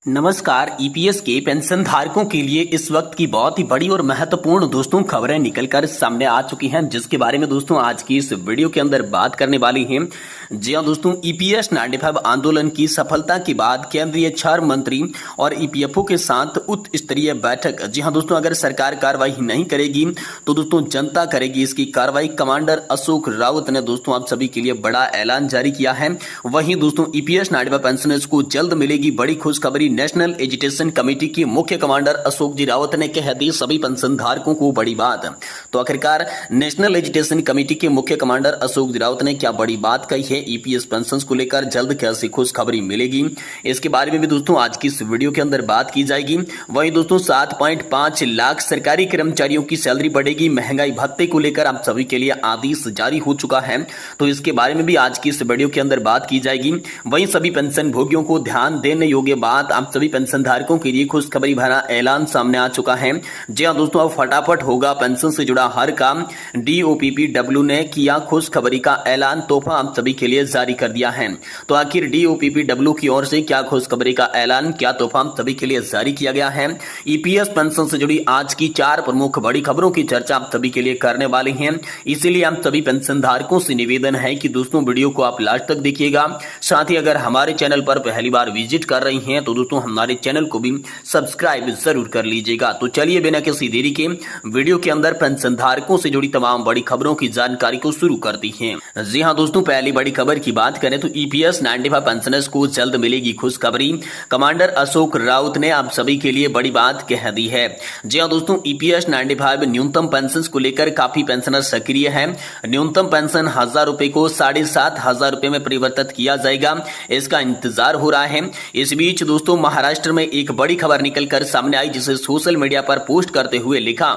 नमस्कार। ईपीएस के पेंशन धारकों के लिए इस वक्त की बहुत ही बड़ी और महत्वपूर्ण दोस्तों खबरें निकलकर सामने आ चुकी हैं, जिसके बारे में दोस्तों आज की इस वीडियो के अंदर बात करने वाली हैं। जी हां दोस्तों, ईपीएस 95 आंदोलन की सफलता के बाद केंद्रीय 4 मंत्री और ईपीएफओ के साथ उच्च स्तरीय बैठक। जी हां दोस्तों, अगर सरकार कार्रवाई नहीं करेगी तो दोस्तों जनता करेगी इसकी कार्रवाई। कमांडर अशोक रावत ने दोस्तों आप सभी के लिए बड़ा ऐलान जारी किया है। वहीं दोस्तों ईपीएस 95 पेंशनर्स को जल्द मिलेगी बड़ी खुशखबरी। नेशनल एजुकेशन कमेटी के मुख्य कमांडर अशोक जी रावत ने कह दी सभी पेंशन धारकों को बड़ी बात। तो आखिरकार नेशनल एजुकेशन कमेटी के मुख्य कमांडर अशोक जी रावत ने क्या बड़ी बात कही है, ईपीएस पेंशन को लेकर जल्द कैसी खुशखबरी मिलेगी, इसके बारे में भी दोस्तों आज की इस वीडियो के अंदर बात की जाएगी। वहीं दोस्तों 7.5 लाख सरकारी कर्मचारियों की सैलरी बढ़ेगी। महंगाई भत्ते को लेकर आप सभी के लिए आदेश जारी हो चुका है, तो इसके बारे में भी आज की इस वीडियो के अंदर बात की जाएगी। वहीं सभी पेंशन भोगियों को ध्यान देने योग्य बात, आप सभी पेंशन धारकों के लिए खुशखबरी भरा ऐलान सामने आ चुका है। जी हां दोस्तों, अब फटाफट होगा पेंशन से जुड़ा हर काम। डीओपीपीडब्ल्यू ने किया खुशखबरी का ऐलान, तोहफा आप सभी के लिए जारी कर दिया है। तो आखिर डीओपीपीडब्ल्यू की ओर से क्या खुशखबरी का ऐलान, क्या तोहफा आप सभी के लिए जारी किया गया है। ईपीएस पेंशन से जुड़ी आज की 4 प्रमुख बड़ी खबरों की चर्चा आप सभी के लिए करने वाले हैं। इसीलिए आप सभी पेंशन धारकों से निवेदन है कि दोस्तों वीडियो को आप लास्ट तक देखिएगा। साथ ही अगर हमारे चैनल पर पहली बार विजिट कर रही हैं तो दोस्तों हमारे चैनल को भी सब्सक्राइब जरूर कर लीजिएगा। तो चलिए बिना किसी देरी के वीडियो के अंदर पेंशन धारकों से जुड़ी तमाम बड़ी खबरों की जानकारी को शुरू करते हैं। जी हां दोस्तों, पहली बड़ी खबर की बात करें तो ईपीएस 95 पेंशनर्स को जल्द मिलेगी खुशखबरी। कमांडर अशोक रावत ने आप सभी के लिए बड़ी बात कह दी है। जी हां दोस्तों, ईपीएस 95 न्यूनतम पेंशन को लेकर काफी पेंशनर सक्रिय है। न्यूनतम पेंशन 1000 रुपए को 7500 रुपए में परिवर्तित किया जाएगा, इसका इंतजार हो रहा है। इस बीच दोस्तों महाराष्ट्र में एक बड़ी खबर निकलकर सामने आई, जिसे सोशल मीडिया पर पोस्ट करते हुए लिखा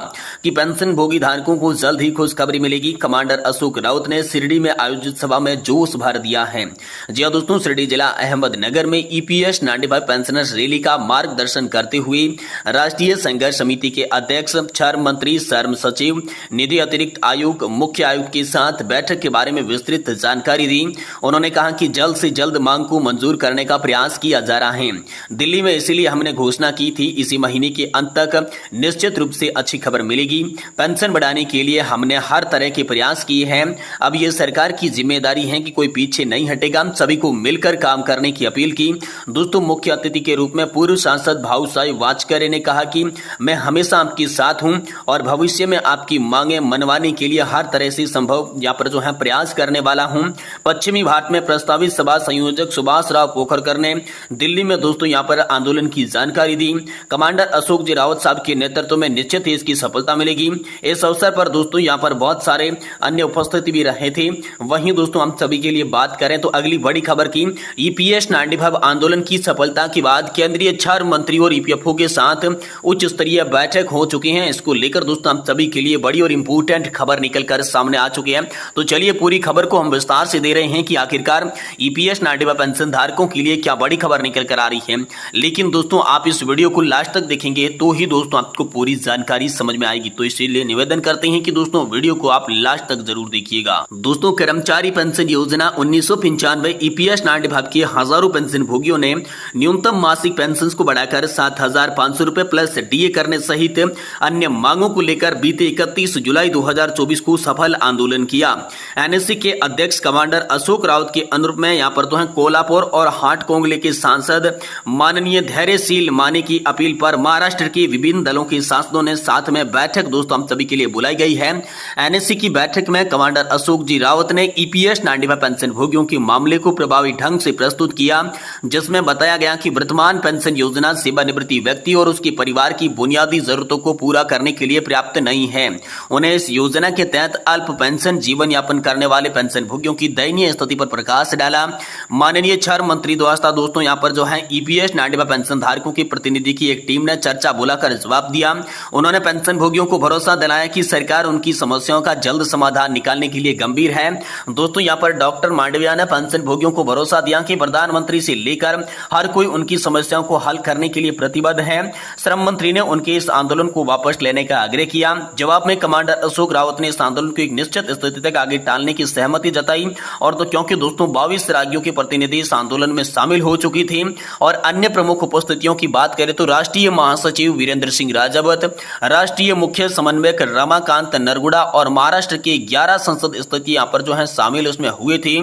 कि पेंशन भोगी धारकों को जल्द ही खुशखबरी मिलेगी। कमांडर अशोक रावत ने शिरडी में आयोजित सभा में जोश भर दिया है। जी हां दोस्तों, शिरडी जिला अहमदनगर में ईपीएस 95 पेंशनर्स रैली का मार्गदर्शन करते हुए राष्ट्रीय संघर्ष समिति के अध्यक्ष, 4 मंत्री, श्रम सचिव, निधि अतिरिक्त आयुक्त, मुख्य आयुक्त के साथ बैठक के बारे में विस्तृत जानकारी दी। उन्होंने कहा कि जल्द से जल्द मांग को मंजूर करने का प्रयास किया जा रहा है। दिल्ली में इसीलिए हमने घोषणा की थी इसी महीने के अंत तक निश्चित रूप से अच्छी खबर मिलेगी। पेंशन बढ़ाने के लिए हमने हर तरह के प्रयास किए हैं। अब यह सरकार की जिम्मेदारी है कि कोई पीछे नहीं हटेगा, सभी को मिलकर काम करने की अपील की। दोस्तों मुख्य अतिथि के रूप में पूर्व सांसद भाऊ साहब वाजपेयी ने कहा कि मैं हमेशा आपके साथ हूं और भविष्य में आपकी मांगे मनवाने के लिए हर तरह से संभव यहाँ पर जो है प्रयास करने वाला हूं। पश्चिमी भारत में प्रस्तावित सभा संयोजक सुभाष राव पोखरकर ने दिल्ली में दोस्तों यहाँ पर आंदोलन की जानकारी दी। कमांडर अशोक जी रावत साहब के नेतृत्व में निश्चित ही इसकी सफलता मिलेगी। इस अवसर पर दोस्तों यहाँ पर बहुत सारे अन्य उपस्थिति भी रहे थे। वहीं दोस्तों हम सभी के लिए बात करें तो अगली बड़ी खबर की, ईपीएस 95 आंदोलन की सफलता के बाद केंद्रीय 4 मंत्री और ईपीएफओ के साथ उच्च स्तरीय बैठक हो चुकी है। इसको लेकर दोस्तों हम सभी के लिए बड़ी और इंपोर्टेंट खबर निकलकर सामने आ चुकी है। तो चलिए पूरी खबर को हम विस्तार से दे रहे हैं कि आखिरकार ईपीएस 95 पेंशन धारकों के लिए क्या बड़ी खबर निकल कर आ रही है। लेकिन दोस्तों आप इस वीडियो को लास्ट तक देखेंगे तो ही दोस्तों आपको पूरी जानकारी समझ में आएगी। तो इसीलिए निवेदन करते हैं कि दोस्तों वीडियो को आप लास्ट तक जरूर देखिएगा। दोस्तों कर्मचारी पेंशन योजना 1995 ईपीएस 95 के हजारों पेंशन भोगियों ने न्यूनतम मासिक पेंशन को बढ़ाकर 7500 रुपए प्लस डीए करने सहित अन्य मांगों को लेकर बीते 31 जुलाई 2024 को सफल आंदोलन किया। एनएससी के अध्यक्ष कमांडर अशोक रावत के अनुरूप में यहाँ पर तो है कोल्हापुर और हाटकोंगले के सांसद माननीय धैर्यशील माने की अपील पर महाराष्ट्र के विभिन्न दलों के सांसदों ने साथ में बैठक दोस्तों हम सभी के लिए बुलाई गई है। एनएससी की बैठक में कमांडर अशोक जी रावत ने ईपीएस 95 पेंशन भोगियों के मामले को प्रभावी ढंग से प्रस्तुत किया, जिसमें बताया गया कि वर्तमान पेंशन योजना सेवानिवृत्ति व्यक्ति और उसके परिवार की बुनियादी जरूरतों को पूरा करने के लिए पर्याप्त नहीं है। उन्हें इस योजना के तहत अल्प पेंशन जीवन यापन करने वाले पेंशन भोगियों की दयनीय स्थिति पर प्रकाश डाला। माननीय 4 मंत्री द्वारा दोस्तों यहाँ पर जो है ईपीएस 95 पेंशन धारकों के प्रतिनिधि की एक टीम ने चर्चा बुलाकर जवाब दिया। उन्होंने पेंशन भोगियों को भरोसा दिलाया कि सरकार उनकी समस्याओं का जल्द समाधान निकालने के लिए गंभीर है। दोस्तों यहाँ पर डॉक्टर मांडविया ने पेंशन भोगियों को भरोसा दिया कि प्रधानमंत्री से लेकर हर कोई उनकी समस्याओं को हल करने के लिए प्रतिबद्ध है। श्रम मंत्री ने उनके इस आंदोलन को वापस लेने का आग्रह किया। जवाब में कमांडर अशोक रावत ने इस आंदोलन को एक निश्चित स्थिति तक आगे टालने की सहमति जताई। और तो क्योंकि दोस्तों 22 राज्यों के प्रतिनिधि इस आंदोलन में शामिल हो चुकी थी और अन्य अन्य प्रमुख उपस्थितियों की बात करें तो राष्ट्रीय महासचिव वीरेंद्र सिंह राजावत, राष्ट्रीय मुख्य समन्वयक रमाकांत नरगुड़ा और महाराष्ट्र के 11 संसद स्थिति यहाँ पर जो है शामिल उसमें हुए थे।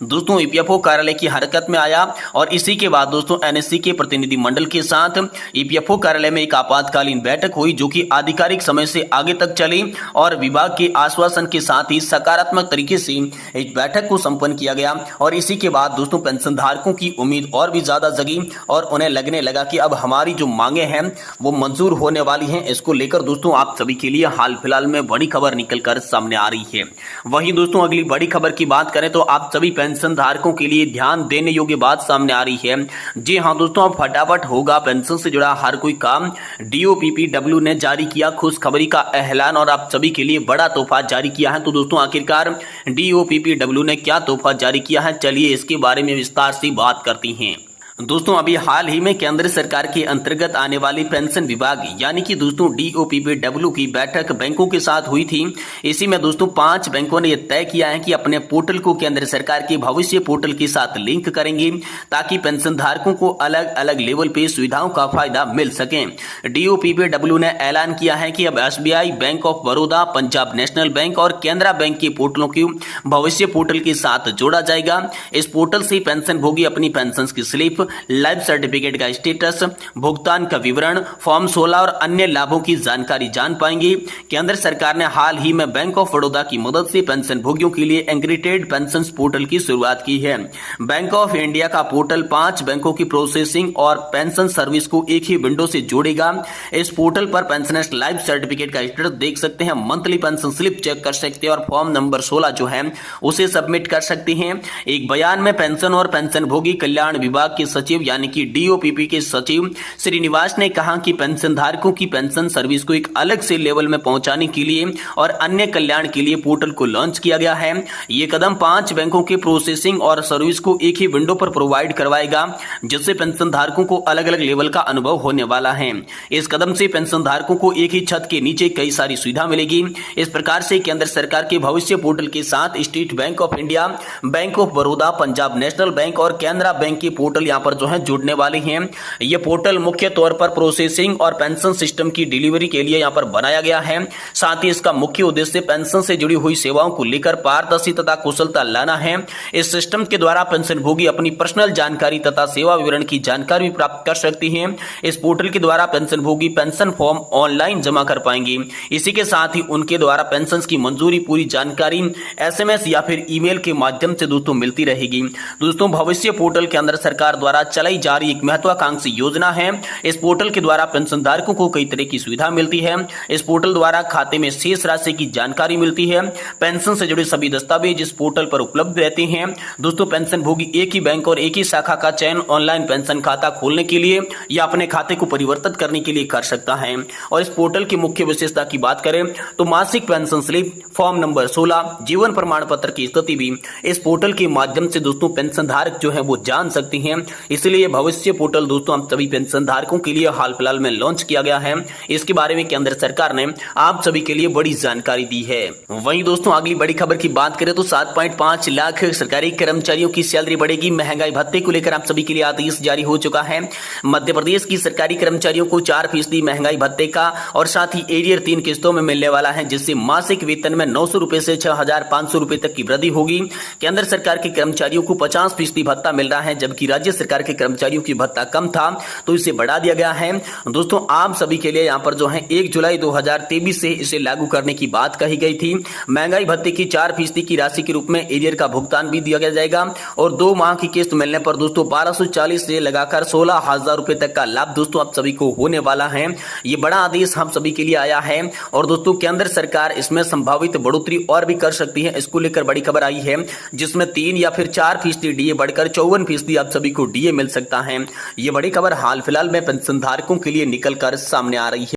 दोस्तों ईपीएफओ कार्यालय की हरकत में आया और इसी के बाद दोस्तों एनएससी के प्रतिनिधि मंडल के साथ ईपीएफओ कार्यालय में एक आपातकालीन बैठक हुई जो कि आधिकारिक समय से आगे तक चली और विभाग के आश्वासन के साथ ही सकारात्मक तरीके से इस बैठक को संपन्न किया गया। और इसी के बाद दोस्तों पेंशन धारकों की उम्मीद और भी ज्यादा जगी और उन्हें लगने लगा कि अब हमारी जो मांगे हैं वो मंजूर होने वाली हैं। इसको लेकर दोस्तों आप सभी के लिए हाल फिलहाल में बड़ी खबर निकलकर सामने आ रही है। वहीं दोस्तों अगली बड़ी खबर की बात करें तो आप सभी पेंशन धारकों के लिए ध्यान देने योग्य बात सामने आ रही है। जी हाँ दोस्तों, अब फटाफट होगा पेंशन से जुड़ा हर कोई काम। डीओपीपीडब्ल्यू ने जारी किया खुशखबरी का ऐलान और आप सभी के लिए बड़ा तोहफा जारी किया है। तो दोस्तों आखिरकार डीओपीपीडब्ल्यू ने क्या तोहफा जारी किया है, चलिए इसके बारे में विस्तार से बात करती हैं। दोस्तों अभी हाल ही में केंद्र सरकार के अंतर्गत आने वाली पेंशन विभाग यानी कि दोस्तों डीओपीपीडब्ल्यू की बैठक बैंकों के साथ हुई थी। इसी में दोस्तों 5 बैंकों ने यह तय किया है कि अपने पोर्टल को केंद्र सरकार के भविष्य पोर्टल के साथ लिंक करेंगे ताकि पेंशन धारकों को अलग अलग लेवल पे सुविधाओं का फायदा मिल सके। डीओपीपीडब्ल्यू ने ऐलान किया है कि अब SBI, bank of Baroda, Punjab national bank और केनरा बैंक के पोर्टलों को भविष्य पोर्टल के साथ जोड़ा जाएगा। इस पोर्टल से पेंशन भोगी अपनी पेंशन की स्लिप, लाइफ सर्टिफिकेट का स्टेटस, भुगतान का विवरण, फॉर्म 16 और अन्य लाभों की जानकारी जान पाएंगे। केंद्र सरकार ने हाल ही में बैंक ऑफ बड़ौदा की मदद से पेंशन भोगियों के लिए इंटीग्रेटेड पेंशन पोर्टल की शुरुआत की है। बैंक ऑफ इंडिया का पोर्टल 5 बैंकों की प्रोसेसिंग और पेंशन सर्विस को एक ही विंडो से जोड़ेगा। इस पोर्टल पर पेंशनर्स लाइफ सर्टिफिकेट का स्टेटस देख सकते हैं, मंथली पेंशन स्लिप चेक कर सकते हैं और फॉर्म नंबर 16 जो है उसे सबमिट कर सकते हैं। एक बयान में पेंशन और पेंशन भोगी कल्याण विभाग के सचिव यानी कि डीओपीपी के सचिव श्रीनिवास ने कहा कि पेंशन धारकों की पेंशन सर्विस को एक अलग से लेवल में पहुंचाने के लिए और अन्य कल्याण के लिए पोर्टल को लॉन्च किया गया है। यह कदम 5 बैंकों के प्रोसेसिंग और सर्विस को एक ही विंडो पर प्रोवाइड करवाएगा, जिससे पेंशन धारकों को अलग अलग लेवल का अनुभव होने वाला है। इस कदम से पेंशन धारकों को एक ही छत के नीचे कई सारी सुविधा मिलेगी। इस प्रकार से केंद्र सरकार के भविष्य पोर्टल के साथ state bank of India, bank of Baroda, Punjab national bank और केनरा बैंक के पोर्टल यहां पर जो है जुड़ने वाले हैं। ये पोर्टल मुख्य तौर पर प्रोसेसिंग और पेंशन सिस्टम की डिलीवरी के लिए यहां पर बनाया गया है। साथ ही इसका मुख्य उद्देश्य पेंशन से जुड़ी हुई सेवाओं को लेकर पारदर्शी तथा कुशलता लाना है। इस सिस्टम के द्वारा पेंशन भोगी अपनी पर्सनल जानकारी तथा सेवा विवरण की जानकारी भी प्राप्त कर सकती हैं। इस पोर्टल के द्वारा पेंशन भोगी पेंशन फॉर्म ऑनलाइन जमा कर पाएंगे। इसी के साथ ही उनके द्वारा पेंशन की मंजूरी पूरी जानकारी एसएमएस या फिर ईमेल के माध्यम से दोस्तों मिलती रहेगी। दोस्तों भविष्य पोर्टल केंद्र सरकार द्वारा चलाई जा रही एक महत्वाकांक्षी योजना है। इस पोर्टल के द्वारा पेंशन धारकों को कई तरह की सुविधा मिलती है। इस पोर्टल द्वारा खाते में शेष राशि की जानकारी मिलती है। पेंशन से जुड़े सभी दस्तावेज इस पोर्टल पर उपलब्ध रहते हैं। दोस्तों पेंशन भोगी एक ही बैंक और एक ही शाखा का चयन ऑनलाइन पेंशन खाता खोलने के लिए या अपने खाते को परिवर्तित करने के लिए कर सकता है। और इस पोर्टल की मुख्य विशेषता की बात करें तो मासिक पेंशन स्लिप, फॉर्म नंबर 16, जीवन प्रमाण पत्र की स्थिति भी इस पोर्टल के माध्यम से दोस्तों पेंशन धारक जो है वो जान सकती हैं। इसलिए भविष्य पोर्टल दोस्तों हम सभी पेंशन धारकों के लिए हाल फिलहाल में लॉन्च किया गया है। इसके बारे में केंद्र सरकार ने आप सभी के लिए बड़ी जानकारी दी है। वहीं दोस्तों अगली बड़ी खबर की बात करें तो 7.5 लाख सरकारी कर्मचारियों की सैलरी बढ़ेगी। महंगाई भत्ते को लेकर आप सभी के लिए आदेश जारी हो चुका है। मध्य प्रदेश की सरकारी कर्मचारियों को 4% महंगाई भत्ते का और साथ ही एरियर 3 किस्तों में मिलने वाला है, जिससे मासिक वेतन में 900 रुपए से 6,500 रुपए तक की वृद्धि होगी। केंद्र सरकार के कर्मचारियों को 50% भत्ता मिल रहा है, जबकि राज्य सरकार के कर्मचारियों की भत्ता कम था तो इसे बढ़ा दिया गया है। दोस्तों आप सभी के लिए यहां पर जो है 1 जुलाई 2023 से इसे लागू करने की बात कही गई थी। महंगाई भत्ते की 4% की राशि के रूप में एरियर का भुगतान भी दिया जाएगा और 2 माह की किस्त मिलने पर दोस्तों 1240 से लगाकर 16,000 रुपए तक का लाभ दोस्तों आप सभी को होने वाला है। ये बड़ा आदेश हम सभी के लिए आया है और दोस्तों केंद्र सरकार इसमें संभावित बढ़ोतरी और भी कर सकती है। इसको लेकर बड़ी खबर आई है, जिसमें 3 या फिर 4% डीए बढ़कर 54% आप सभी को डीए मिल सकता है। ये बड़ी खबर हाल फिलहाल में पेंशन धारकों के लिए निकल कर सामने आ रही है।